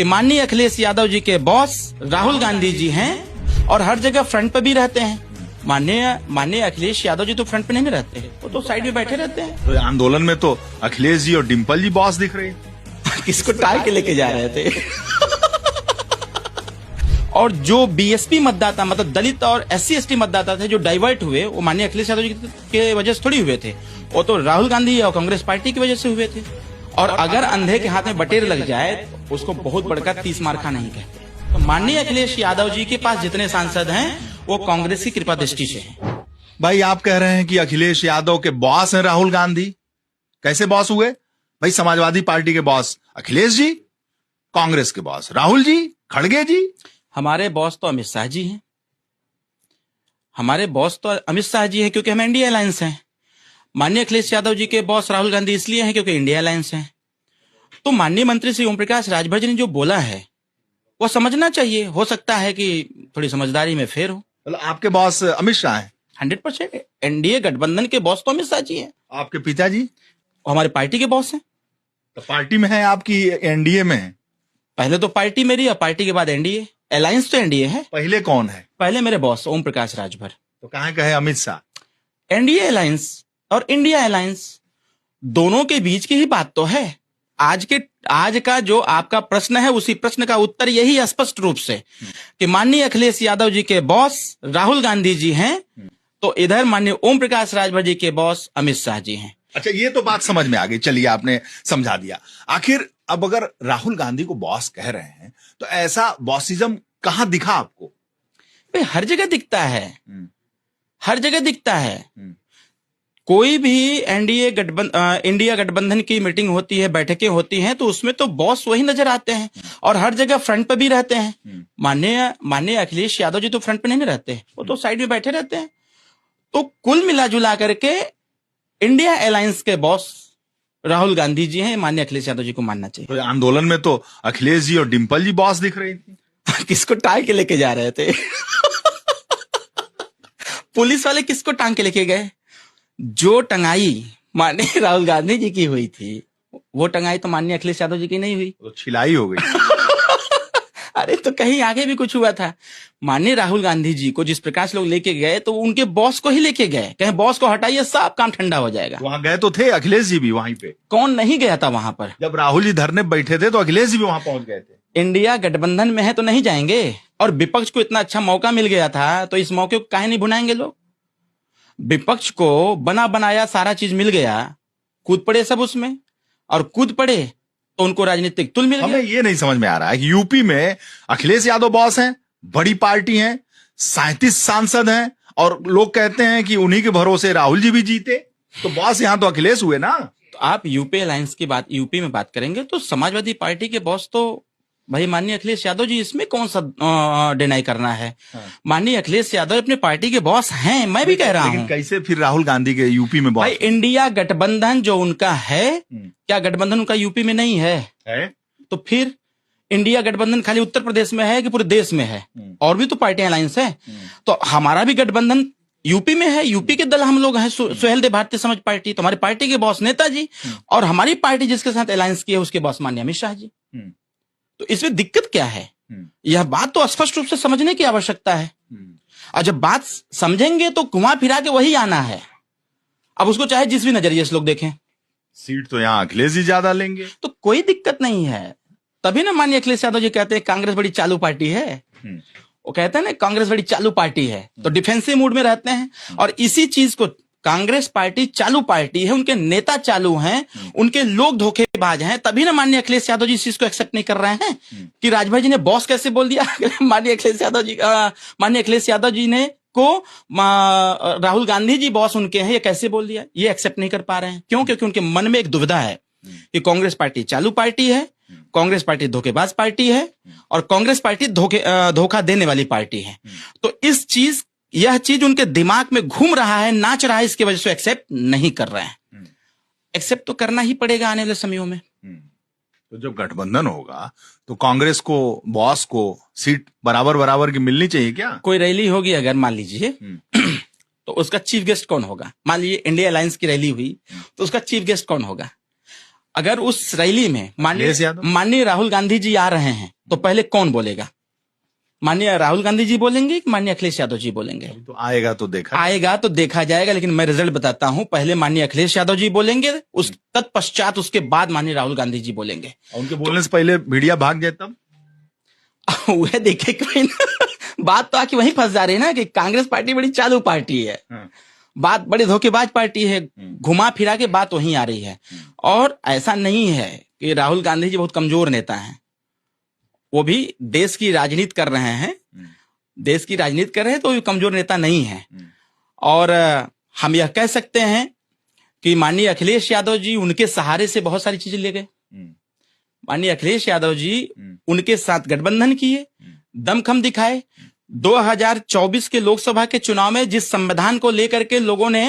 कि माननीय अखिलेश यादव जी के बॉस राहुल गांधी जी हैं और हर जगह फ्रंट पे भी रहते हैं। माननीय अखिलेश यादव जी तो फ्रंट पे नहीं रहते हैं, वो तो साइड में बैठे रहते हैं। तो आंदोलन में तो अखिलेश जी और डिम्पल जी बॉस दिख रहे हैं। किसको टाल के लेके जा रहे थे। और जो बीएसपी मतदाता मतलब दलित और SC/ST मतदाता थे जो डाइवर्ट हुए, वो माननीय अखिलेश यादव जी के वजह से थोड़ी हुए थे, वो तो राहुल गांधी और कांग्रेस पार्टी की वजह से हुए थे। और अगर अंधे के हाथ में बटेर लग जाए तो उसको बहुत बड़का 30 मार्का नहीं कहते। तो माननीय अखिलेश यादव जी के पास जितने सांसद हैं वो कांग्रेस की कृपा दृष्टि से हैं। भाई आप कह रहे हैं कि अखिलेश यादव के बॉस हैं राहुल गांधी। कैसे बॉस हुए भाई? समाजवादी पार्टी के बॉस अखिलेश जी, कांग्रेस के बॉस राहुल जी, खड़गे जी। हमारे बॉस तो अमित शाह जी हैं। हमारे बॉस तो अमित शाह जी हैं क्योंकि हम इंडिया अलायंस हैं। माननीय अखिलेश यादव जी के बॉस राहुल गांधी इसलिए हैं क्योंकि इंडिया अलायंस हैं। तो माननीय मंत्री श्री ओम प्रकाश राजभर जी ने जो बोला है वो समझना चाहिए। हो सकता है कि थोड़ी समझदारी में फेर हो। मतलब आपके बॉस अमित शाह हैं? 100% एनडीए गठबंधन के बॉस तो अमित शाह जी हैं। आपके पिताजी? हमारी पार्टी के बॉस हैं। तो पार्टी में है आपकी, एनडीए में है? पहले तो पार्टी मेरी और पार्टी के बाद एनडीए। अलायंस तो एनडीए है। पहले कौन है? पहले मेरे बॉस ओम प्रकाश राजभर। तो कहाँ कहे अमित शाह? एनडीए अलायंस और इंडिया अलायंस दोनों के बीच की ही बात तो है। आज का जो आपका प्रश्न है उसी प्रश्न का उत्तर यही स्पष्ट रूप से कि माननीय अखिलेश यादव जी के बॉस राहुल गांधी जी हैं, तो इधर माननीय ओम प्रकाश राजभर जी के बॉस अमित शाह जी हैं। अच्छा, ये तो बात समझ में आ गई। चलिए, आपने समझा दिया। आखिर अब अगर राहुल गांधी को बॉस कह रहे हैं तो ऐसा बॉसिज्म कहाँ दिखा आपको? भाई हर जगह दिखता है, हर जगह दिखता है। कोई भी इंडिया गठबंधन की मीटिंग होती है, बैठकें होती हैं, तो उसमें तो बॉस वही नजर आते हैं और हर जगह फ्रंट पे भी रहते हैं। माननीय अखिलेश यादव जी तो फ्रंट पे नहीं रहते हैं, वो तो साइड में बैठे रहते हैं। तो कुल मिला जुला करके इंडिया अलायंस के बॉस राहुल गांधी जी हैं। माननीय अखिलेश यादव जी को मानना चाहिए। तो आंदोलन में तो अखिलेश जी और डिम्पल जी बॉस दिख रही थी। किसको टांग के लेके जा रहे थे? पुलिस वाले किसको टांग के लेके गए? जो टंगाई माननीय राहुल गांधी जी की हुई थी वो टंगाई तो माननीय अखिलेश यादव जी की नहीं हुई, तो छिलाई हो गई। अरे तो कहीं आगे भी कुछ हुआ था। माननीय राहुल गांधी जी को जिस प्रकार से लोग लेके गए तो उनके बॉस को ही लेके गए। कहीं बॉस को हटाइए, सब काम ठंडा हो जाएगा। वहां गए तो थे अखिलेश जी भी वहीं पे। कौन नहीं गया था वहां पर? जब राहुल जी धरने बैठे थे तो अखिलेश जी भी वहां पहुंच गए थे। इंडिया गठबंधन में है तो नहीं जाएंगे। और विपक्ष को इतना अच्छा मौका मिल गया था तो इस मौके को काहे नहीं भुनाएंगे लोग? विपक्ष को बना बनाया सारा चीज मिल गया, कूद पड़े सब उसमें, और कूद पड़े तो उनको राजनीतिक तुल मिल गया। हमें ये नहीं समझ में आ रहा है कि यूपी में अखिलेश यादव बॉस हैं, बड़ी पार्टी है, 37 सांसद हैं, और लोग कहते हैं कि उन्हीं के भरोसे राहुल जी भी जीते, तो बॉस यहां तो अखिलेश हुए ना। तो आप यूपी अलायंस की बात, यूपी में बात करेंगे तो समाजवादी पार्टी के बॉस तो भाई माननीय अखिलेश यादव जी, इसमें कौन सा डिनाई करना है? माननीय अखिलेश यादव अपने पार्टी के बॉस हैं, मैं भी कह रहा हूं। कैसे फिर राहुल गांधी के यूपी में बॉस? भाई इंडिया गठबंधन जो उनका है, क्या गठबंधन उनका यूपी में नहीं है? तो फिर इंडिया गठबंधन खाली उत्तर प्रदेश में है कि पूरे देश में है? और भी तो पार्टियां अलायंस है। तो हमारा भी गठबंधन यूपी में है, यूपी के दल हम लोग हैं, सुहेल देव भारतीय समाज पार्टी। तो हमारी पार्टी के बॉस नेताजी, और हमारी पार्टी जिसके साथ अलायंस की है उसके बॉस माननीय अमित शाह जी। तो इसमें दिक्कत क्या है? यह बात तो स्पष्ट रूप से समझने की आवश्यकता है। और जब बात समझेंगे तो घुमा फिरा के वही आना है। अब उसको चाहे जिस भी नजरिए से लोग देखें, सीट तो यहाँ अखिलेश जी ज्यादा लेंगे, तो कोई दिक्कत नहीं है। तभी ना माननीय अखिलेश यादव जी कहते हैं कांग्रेस बड़ी चालू पार्टी है। वो कहते हैं ना कांग्रेस बड़ी चालू पार्टी है, तो डिफेंसिव मूड में रहते हैं। और इसी चीज को, कांग्रेस पार्टी चालू पार्टी है, उनके नेता चालू हैं, उनके लोग धोखेबाज हैं, तभी ना माननीय अखिलेश यादव जी इस चीज को एक्सेप्ट नहीं कर रहे हैं कि राजभर जी ने बॉस कैसे बोल दिया। माननीय अखिलेश यादव जी ने को राहुल गांधी जी बॉस उनके हैं, ये कैसे बोल दिया? ये एक्सेप्ट नहीं कर पा रहे हैं। क्यों? क्योंकि उनके मन में एक दुविधा है कि कांग्रेस पार्टी चालू पार्टी है, कांग्रेस पार्टी धोखेबाज पार्टी है, और कांग्रेस पार्टी धोखा देने वाली पार्टी है। तो यह चीज उनके दिमाग में घूम रहा है, नाच रहा है, इसकी वजह से एक्सेप्ट नहीं कर रहे हैं। एक्सेप्ट तो करना ही पड़ेगा आने वाले समयों में। तो जब गठबंधन होगा तो कांग्रेस को, बॉस को सीट बराबर बराबर की मिलनी चाहिए क्या? कोई रैली होगी अगर मान लीजिए तो उसका चीफ गेस्ट कौन होगा? मान लीजिए इंडिया अलायंस की रैली हुई तो उसका चीफ गेस्ट कौन होगा? अगर उस रैली में अखिलेश यादव? माननीय राहुल गांधी जी आ रहे हैं तो पहले कौन बोलेगा? माननीय राहुल गांधी जी बोलेंगे कि माननीय अखिलेश यादव जी बोलेंगे? तो आएगा तो देखा जाएगा, लेकिन मैं रिजल्ट बताता हूं। पहले माननीय अखिलेश यादव जी बोलेंगे, उस तत्पश्चात उसके बाद माननीय राहुल गांधी जी बोलेंगे। उनके बोलने से पहले मीडिया भाग जाए तब वह देखे कोई ना। बात तो आके वहीं फंस जा रही है ना कि कांग्रेस पार्टी बड़ी चालू पार्टी है, बात बड़ी धोखेबाज पार्टी है, घुमा फिरा के बात वहीं आ रही है। और ऐसा नहीं है कि राहुल गांधी जी बहुत कमजोर नेता हैं, वो भी देश की राजनीति कर रहे हैं, देश की राजनीति कर रहे हैं, तो वो कमजोर नेता नहीं है। और हम यह कह सकते हैं कि माननीय अखिलेश यादव जी उनके सहारे से बहुत सारी चीजें ले गए। माननीय अखिलेश यादव जी उनके साथ गठबंधन किए, दमखम दिखाए। 2024 के लोकसभा के चुनाव में जिस संविधान को लेकर के लोगों ने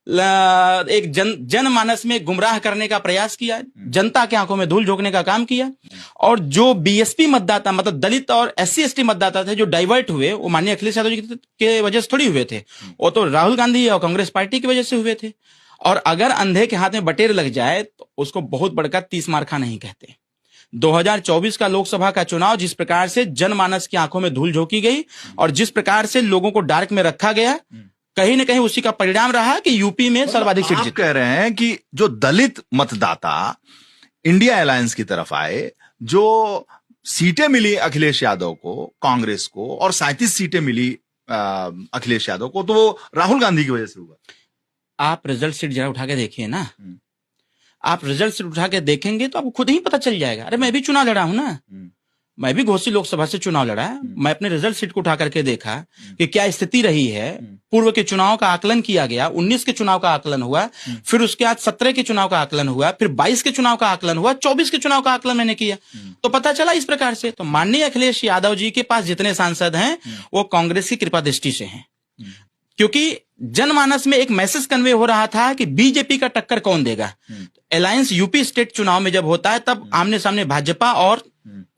एक जनमानस में गुमराह करने का प्रयास किया, जनता के आंखों में धूल झोंकने का काम किया, और जो बीएसपी मतदाता, मतलब दलित और एससी एसटी मतदाता थे जो डाइवर्ट हुए, वो माननीय अखिलेश यादव जी के वजह से थोड़ी हुए थे, वो तो राहुल गांधी और कांग्रेस पार्टी की वजह से हुए थे। और अगर अंधे के हाथ में बटेर लग जाए तो उसको बहुत बड़का 30 मारखा नहीं कहते। 2024 का लोकसभा का चुनाव जिस प्रकार से जनमानस की आंखों में धूल झोंकी गई और जिस प्रकार से लोगों को डार्क में रखा गया, कहीं न कहीं उसी का परिणाम रहा कि यूपी में सर्वाधिक सीट जीती। कह रहे हैं कि जो दलित मतदाता इंडिया अलायंस की तरफ आए, जो सीटें मिली अखिलेश यादव को, कांग्रेस को, और 37 सीटें मिली अखिलेश यादव को, तो वो राहुल गांधी की वजह से हुआ। आप रिजल्ट शीट जरा उठा के देखिए ना, आप रिजल्ट शीट उठा के देखेंगे तो आपको खुद ही पता चल जाएगा। अरे मैं भी चुनाव लड़ा हूं ना, मैं भी घोसी लोकसभा से चुनाव लड़ा, मैं अपने रिजल्ट शीट को उठा करके देखा कि क्या स्थिति रही है। पूर्व के चुनाव का आकलन किया गया, 19 के चुनाव का आकलन हुआ, फिर उसके बाद 17 के चुनाव का आकलन हुआ, फिर 22 के चुनाव का आकलन हुआ, 24 के चुनाव का आकलन मैंने किया, तो पता चला इस प्रकार से। तो माननीय अखिलेश यादव जी के पास जितने सांसद हैं वो कांग्रेस की कृपा दृष्टि से हैं, क्योंकि जनमानस में एक मैसेज कन्वे हो रहा था कि बीजेपी का टक्कर कौन देगा। अलायंस यूपी स्टेट चुनाव में जब होता है तब आमने सामने भाजपा और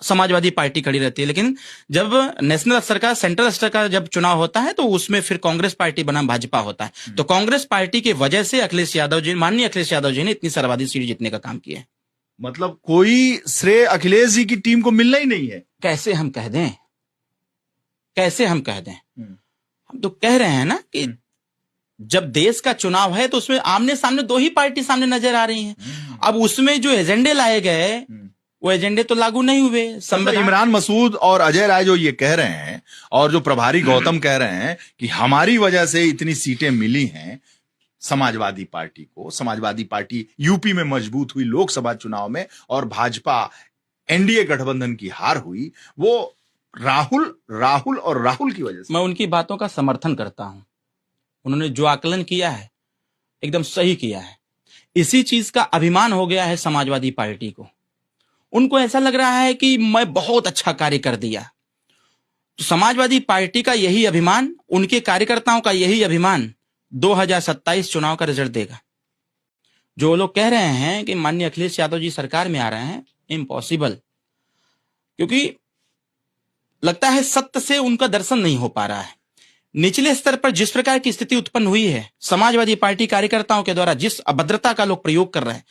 समाजवादी पार्टी खड़ी रहती है, लेकिन जब नेशनल स्तर का, सेंट्रल स्तर का जब चुनाव होता है तो उसमें फिर कांग्रेस पार्टी बनाम भाजपा होता है। तो कांग्रेस पार्टी की वजह से अखिलेश यादव जी, माननीय अखिलेश यादव जी ने इतनी सर्वाधिक सीट जीतने का काम किया है। मतलब कोई श्रेय अखिलेश जी की टीम को मिलना ही नहीं है। कैसे हम कह दें, कैसे हम कह दें? हम तो कह रहे हैं ना कि जब देश का चुनाव है तो उसमें आमने सामने दो ही पार्टी सामने नजर आ रही हैं। अब उसमें जो एजेंडे लाए गए वो एजेंडे तो लागू नहीं हुए। इमरान मसूद और अजय राय जो ये कह रहे हैं, और जो प्रभारी गौतम कह रहे हैं कि हमारी वजह से इतनी सीटें मिली हैं समाजवादी पार्टी को, समाजवादी पार्टी यूपी में मजबूत हुई लोकसभा चुनाव में, और भाजपा एनडीए गठबंधन की हार हुई, वो राहुल की वजह से। मैं उनकी बातों का समर्थन करता हूं। उन्होंने जो आकलन किया है एकदम सही किया है। इसी चीज का अभिमान हो गया है समाजवादी पार्टी को। उनको ऐसा लग रहा है कि मैं बहुत अच्छा कार्य कर दिया। तो समाजवादी पार्टी का यही अभिमान, उनके कार्यकर्ताओं का यही अभिमान 2027 चुनाव का रिजल्ट देगा। जो लोग कह रहे हैं कि माननीय अखिलेश यादव जी सरकार में आ रहे हैं, इम्पॉसिबल, क्योंकि लगता है सत्य से उनका दर्शन नहीं हो पा रहा है। निचले स्तर पर जिस प्रकार की स्थिति उत्पन्न हुई है, समाजवादी पार्टी कार्यकर्ताओं के द्वारा जिस अभद्रता का लोग प्रयोग कर रहे हैं,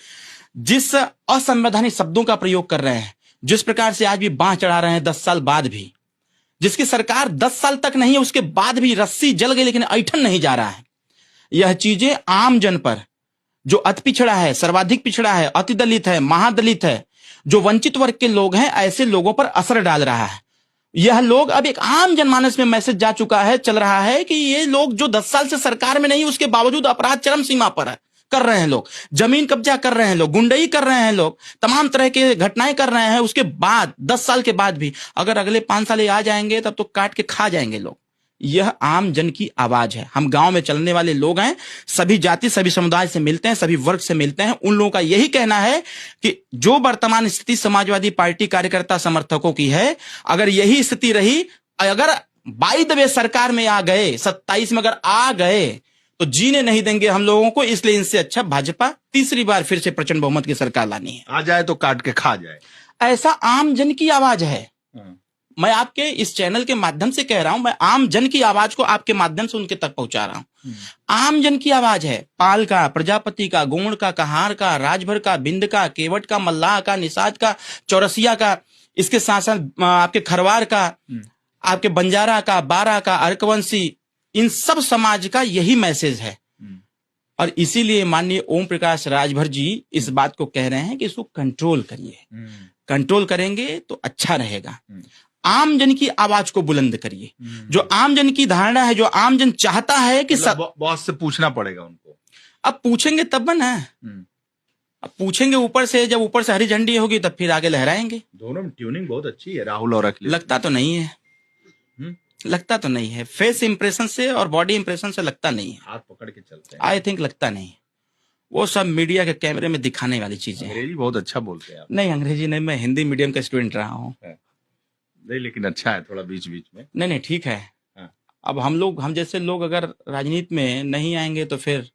जिस असंवैधानिक शब्दों का प्रयोग कर रहे हैं, जिस प्रकार से आज भी बांह चढ़ा रहे हैं 10 साल बाद भी, जिसकी सरकार 10 साल तक नहीं है उसके बाद भी रस्सी जल गई लेकिन ऐठन नहीं जा रहा है। यह चीजें आम जन पर, जो अति पिछड़ा है, सर्वाधिक पिछड़ा है, अति दलित है, महादलित है, जो वंचित वर्ग के लोग हैं, ऐसे लोगों पर असर डाल रहा है। यह लोग अब एक आम जनमानस में मैसेज जा चुका है, चल रहा है कि ये लोग जो 10 साल से सरकार में नहीं, उसके बावजूद अपराध चरम सीमा पर है, कर रहे हैं लोग, जमीन कब्जा कर रहे हैं लोग, गुंडई कर रहे हैं लोग, तमाम तरह के घटनाएं कर रहे हैं। उसके बाद 10 साल के बाद भी अगर अगले 5 साल आ जाएंगे तब तो काट के खा जाएंगे लोग। यह आम जन की आवाज है। हम गांव में चलने वाले लोग हैं, सभी जाति सभी समुदाय से मिलते हैं, सभी वर्ग से मिलते हैं। उन लोगों का यही कहना है कि जो वर्तमान स्थिति समाजवादी पार्टी कार्यकर्ता समर्थकों की है, अगर यही स्थिति रही, अगर बाई द वे सरकार में आ गए, 27 में अगर आ गए तो जीने नहीं देंगे हम लोगों को। इसलिए इनसे अच्छा भाजपा तीसरी बार फिर से प्रचंड बहुमत की सरकार लानी है। आ जाए तो काट के खा जाए, ऐसा आम जन की आवाज है। मैं आपके इस चैनल के माध्यम से कह रहा हूं, मैं आम जन की आवाज को आपके माध्यम से उनके तक पहुंचा रहा हूं। आम जन की आवाज है, पाल का, प्रजापति का, गोंड का, कहार का, राजभर का, बिंद का, केवट का, मल्लाह का, निषाद का, चौरसिया का, इसके साथ साथ आपके खरवार का, आपके बंजारा का, बारा का, अर्कवंशी, इन सब समाज का यही मैसेज है। और इसीलिए माननीय ओम प्रकाश राजभर जी इस बात को कह रहे हैं कि इसको कंट्रोल करिए। कंट्रोल करेंगे तो अच्छा रहेगा। आम जन की आवाज को बुलंद करिए। जो आम जन की धारणा है, जो आम जन चाहता है कि बॉस से पूछना पड़ेगा उनको। अब पूछेंगे तब ना, अब पूछेंगे ऊपर से, जब ऊपर से हरी झंडी होगी तब फिर आगे लहराएंगे। दोनों में ट्यूनिंग बहुत अच्छी है, राहुल और अखिलेश। लगता तो नहीं है, लगता तो नहीं है। फेस इंप्रेशन से और बॉडी इंप्रेशन से लगता नहीं है। हाथ पकड़ के चलते हैं। आई थिंक लगता नहीं। वो सब मीडिया के कैमरे में दिखाने वाली चीजें हैं। अंग्रेजी बहुत अच्छा बोलते हैं आप। नहीं, अंग्रेजी नहीं, मैं हिंदी मीडियम का स्टूडेंट रहा हूँ। नहीं, लेकिन अच्छा है थोड़ा बीच बीच में। नहीं, ठीक है। अब हम जैसे लोग अगर राजनीति में नहीं आएंगे तो फिर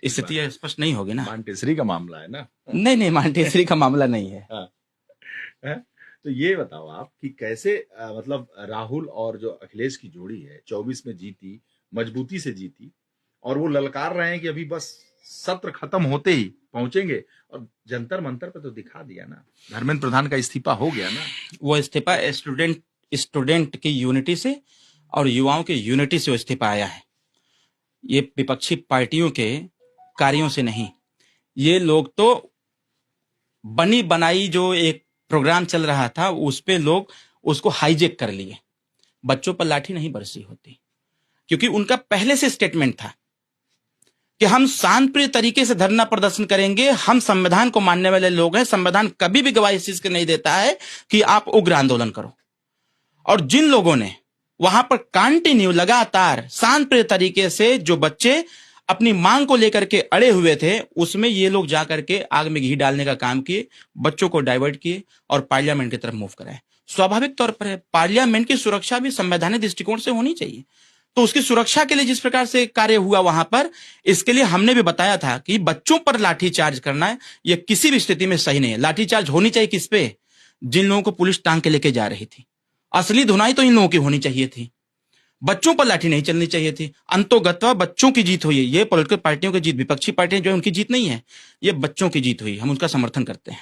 स्थिति स्पष्ट नहीं होगी ना। मांटेसरी का मामला है ना। नहीं, मांटेसरी का मामला नहीं है। तो ये बताओ आप कि कैसे मतलब राहुल और जो अखिलेश की जोड़ी है 24 में जीती, मजबूती से जीती, और वो ललकार रहे हैं कि अभी बस सत्र खत्म होते ही पहुंचेंगे, और जंतर मंतर पे तो दिखा दिया ना, धर्मेंद्र प्रधान का इस्तीफा हो गया ना। वो इस्तीफा स्टूडेंट की यूनिटी से और युवाओं की यूनिटी से इस्तीफा आया है। ये विपक्षी पार्टियों के कार्यों से नहीं। ये लोग तो बनी बनाई जो एक प्रोग्राम चल रहा था उस पे लोग उसको हाईजेक कर लिए। बच्चों पर लाठी नहीं बरसी होती, क्योंकि उनका पहले से स्टेटमेंट था कि हम शांतिप्रिय तरीके से धरना प्रदर्शन करेंगे। हम संविधान को मानने वाले लोग हैं। संविधान कभी भी गवाही इस चीज की नहीं देता है कि आप उग्र आंदोलन करो। और जिन लोगों ने वहां पर कंटिन्यू लगातार शांतिप्रिय तरीके से जो बच्चे अपनी मांग को लेकर के अड़े हुए थे, उसमें ये लोग जाकर के आग में घी डालने का काम किए, बच्चों को डाइवर्ट किए और पार्लियामेंट की तरफ मूव कराए। स्वाभाविक तौर पर पार्लियामेंट की सुरक्षा भी संवैधानिक दृष्टिकोण से होनी चाहिए। तो उसकी सुरक्षा के लिए जिस प्रकार से कार्य हुआ वहां पर, इसके लिए हमने भी बताया था कि बच्चों पर लाठीचार्ज करना है यह किसी भी स्थिति में सही नहीं है। लाठीचार्ज होनी चाहिए किस पे? जिन लोगों को पुलिस टांग के लेके जा रही थी। असली धुनाई तो इन लोगों की होनी चाहिए थी। बच्चों पर लाठी नहीं चलनी चाहिए थी। अंतोगत्वा बच्चों की जीत हुई है। ये पॉलिटिकल पार्टियों की जीत, विपक्षी पार्टियां जो है उनकी जीत नहीं है, ये बच्चों की जीत हुई। हम उसका समर्थन करते हैं।